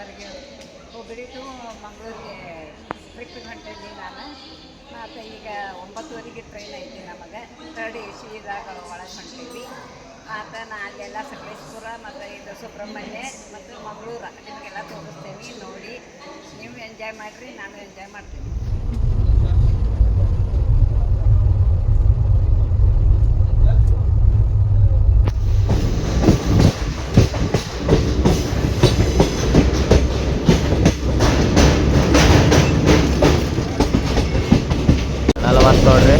ಹುಬ್ಬಳ್ಳಿಗೆ ಹುಬ್ಬಳ್ಳಿ ಟು ಮಂಗಳೂರಿಗೆ ಟ್ರಿಪ್ಪಿಗೆ ಹೊಂಟಿದ್ವಿ ನಾನು. ಮತ್ತು ಈಗ 9:30ಗೆ ಟ್ರೈನ್ ಐತಿ ನಮಗೆ. 3rd AC ಇದ್ದಾಗ ಒಳಗೆ ಹೊಂಟೀವಿ. ಮತ್ತು ನಾ ಅಲ್ಲೆಲ್ಲ ಸಕಲೇಶ್ಪುರ ಮತ್ತು ಇದು ಸುಬ್ರಹ್ಮಣ್ಯ ಮತ್ತು ಮಂಗಳೂರು ನಿಮಗೆಲ್ಲ ತೋರಿಸ್ತೇವೆ. ನೋಡಿ ನೀವು ಎಂಜಾಯ್ ಮಾಡಿರಿ, ನಾನು ಎಂಜಾಯ್ ಮಾಡ್ತೀನಿ. ನೋಡ್ರಿ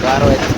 ಕಾರು ಐತಿ.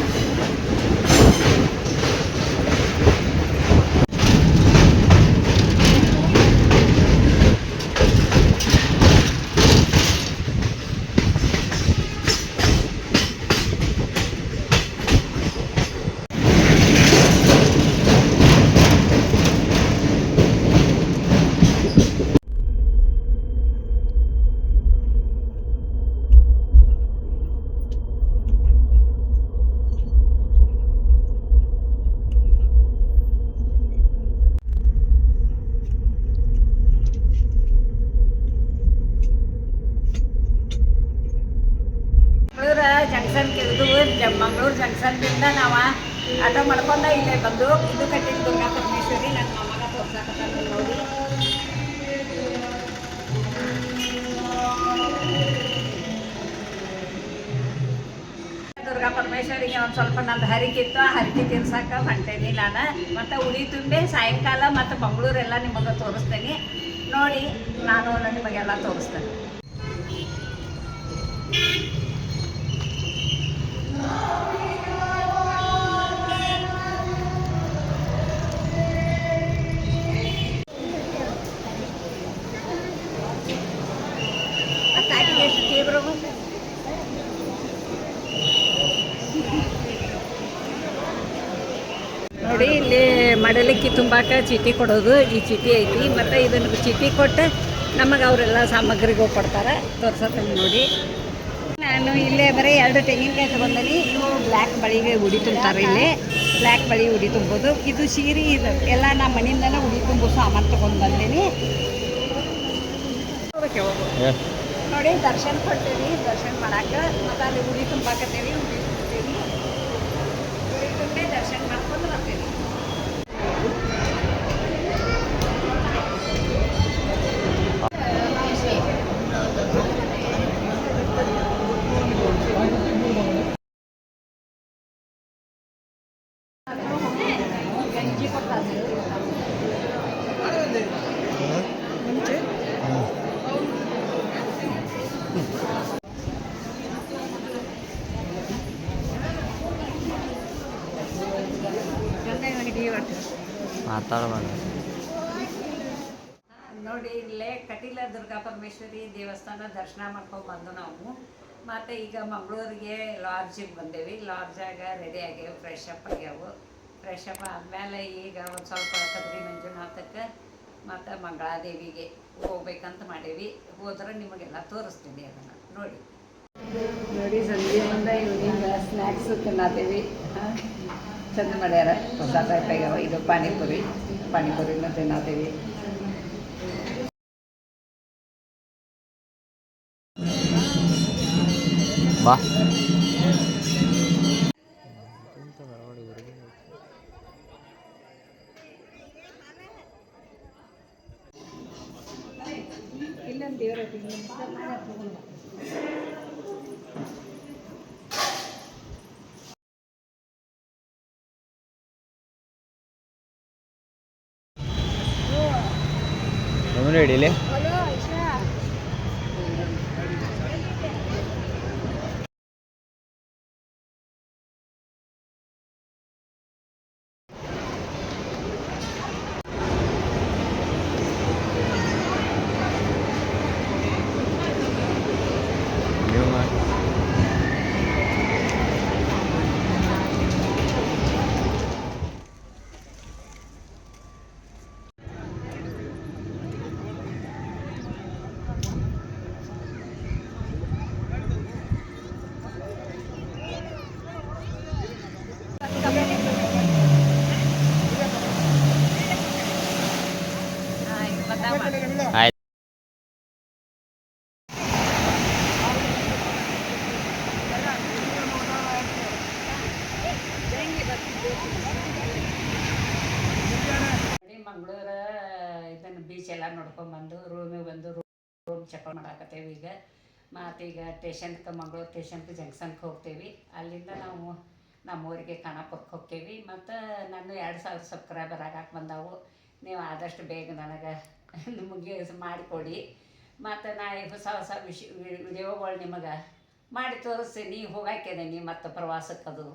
ಮಂಗಳೂರು ಜಂಕ್ಷನ್ದಿಂದ ನಾವು ಆಟೋ ಮಾಡ್ಕೊಂಡು ಇಲ್ಲೇ ಬಂದು ಇದು ಕಟ್ಟಿದ್ದು ದುರ್ಗಾ ಪರಮೇಶ್ವರಿ ನನ್ನ ಮೊಮ್ಮಗ ತೋರ್ಸಾಕತ್ತಾನ ನೋಡಿ. ದುರ್ಗಾ ಪರಮೇಶ್ವರಿಗೆ ಒಂದು ಸ್ವಲ್ಪ ನಂದು ಹರಿಕಿತ್ತು, ಆ ಹರಿಕೆ ತೀರ್ಸಕ್ಕೆ ಹೊಂಟೇನಿ ನಾನು. ಮತ್ತು ಉಡಿ ತುಂಬಿ ಸಾಯಂಕಾಲ ಮತ್ತು ಮಂಗಳೂರೆಲ್ಲ ನಿಮಗೆ ತೋರಿಸ್ತೇನೆ ನೋಡಿ. ನಾನು ನಿಮಗೆಲ್ಲ ತೋರಿಸ್ತೇನೆ. ನೋಡಿ ಇಲ್ಲಿ ಮಡಲಿಕ್ಕಿ ತುಂಬಾಕ ಚೀಟಿ ಕೊಡೋದು, ಈ ಚೀಟಿ ಐತಿ. ಮತ್ತು ಇದನ್ನು ಚೀಟಿ ಕೊಟ್ಟು ನಮಗೆ ಅವರೆಲ್ಲ ಸಾಮಗ್ರಿಗಳು ಕೊಡ್ತಾರೆ. ತೋರ್ಸತ್ತೆ ನೋಡಿ. ನಾನು ಇಲ್ಲೇ ಬರೀ 2 ತೆಂಗಿನಕಾಯಿ ತೊಗೊಂಡೀನಿ. ಇವು ಬ್ಲ್ಯಾಕ್ ಬಳಿಗೆ ಉಡಿ ತುಂಬ್ತಾರೆ. ಇಲ್ಲಿ ಬ್ಲ್ಯಾಕ್ ಬಳಿ ಉಡಿ ತುಂಬೋದು. ಇದು ಸೀರೆ ಇದು ಎಲ್ಲ ನಮ್ಮ ಮನೆಯಿಂದನೇ ಉಡಿ ತುಂಬೋ ಸಾಮಾನು ತೊಗೊಂಡು ಬಂದೀನಿ. ನೋಡಿ ದರ್ಶನ ಕೊಡ್ತೀವಿ, ದರ್ಶನ ಮಾಡಕ್ಕೆ. ಮತ್ತು ಅಲ್ಲಿ ಉಡಿ ತುಂಬಾಕತ್ತೇವಿ, ಉಡಿ ತುಂಬ್ತೀವಿ. ಉಡಿ ತುಂಬಿ ದರ್ಶನ ಮಾಡ್ಕೊಂಡು ಬರ್ತೀವಿ. ಗಂಜಿ ಕೊಡ್ತಾರೆ ಮುಂಚೆ. ಮಾತಾಡಬೇಡ ನೋಡಿ. ಇಲ್ಲೇ ಕಟೀಲ ದುರ್ಗಾ ಪರಮೇಶ್ವರಿ ದೇವಸ್ಥಾನ ದರ್ಶನ ಮಾಡ್ಕೊಂಡು ಬಂದು ನಾವು. ಮತ್ತು ಈಗ ಮಂಗಳೂರಿಗೆ ಲಾಡ್ಜಿಗೆ ಬಂದೇವಿ. ಲಾಡ್ಜಾಗ ರೆಡಿ ಆಗ್ಯಾವ, ಫ್ರೆಶ್ ಅಪ್ ಆಗ್ಯಾವು. ಫ್ರೆಶ್ ಅಪ್ ಆದಮೇಲೆ ಈಗ ಒಂದು ಸ್ವಲ್ಪ ಕದ್ರಿ ಮಂಜುನಾಥಕ್ಕೆ ಮತ್ತು ಮಂಗಳಾದೇವಿಗೆ ಹೋಗ್ಬೇಕಂತ ಮಾಡೇವಿ. ಹೋದ್ರೆ ನಿಮಗೆಲ್ಲ ತೋರಿಸ್ತೀನಿ ಅದನ್ನು ನೋಡಿ. ನೋಡಿ ಸಂಜೆಯಿಂದ ಇವ್ನಿಂದ ಸ್ನ್ಯಾಕ್ಸು ತಿನ್ನತ್ತೇವಿ. ಚಂದ ಮಾಡ್ಯಾರ, ಹೊಸ ಟೈಪ್ ಆಗ್ಯಾವ. ಇದು ಪಾನಿಪುರಿನೂ ತಿನ್ನತ್ತೇವಿ. ಬಾ ಇಲ್ಲೊಂದು ದೇವರ ರೆಡಿಲಿ ಮಾಡ್ಕೊಂಬಂದು ರೂಮಿಗೆ ಬಂದು ರೂಮ್ ಚೆಕ್ ಮಾಡಾಕತ್ತೇವೆ ಈಗ. ಮತ್ತು ಈಗ ಟೇಷನ್ಗೆ ಮಂಗಳೂರು ಟೇಷನ್ಗೆ ಜಂಕ್ಷನ್ಗೆ ಹೋಗ್ತೇವೆ. ಅಲ್ಲಿಂದ ನಾವು ನಮ್ಮೂರಿಗೆ ಖಾನಾಪುರಕ್ಕೆ ಹೋಗ್ತೇವೆ. ಮತ್ತು ನಾನು 2000 ಸಬ್ಸ್ಕ್ರೈಬರ್ ಆಗಕ್ಕೆ ಬಂದಾವು. ನೀವು ಆದಷ್ಟು ಬೇಗ ನನಗೆ ನಿಮಗೆ ಮಾಡಿಕೊಡಿ. ಮತ್ತು ನಾ ಹೊಸ ವಿಡಿಯೋಗಳು ನಿಮಗೆ ಮಾಡಿ ತೋರಿಸ್ತೀನಿ. ಹೋಗಾಕಿದ್ದೀನಿ ಮತ್ತು ಪ್ರವಾಸಕ್ಕದು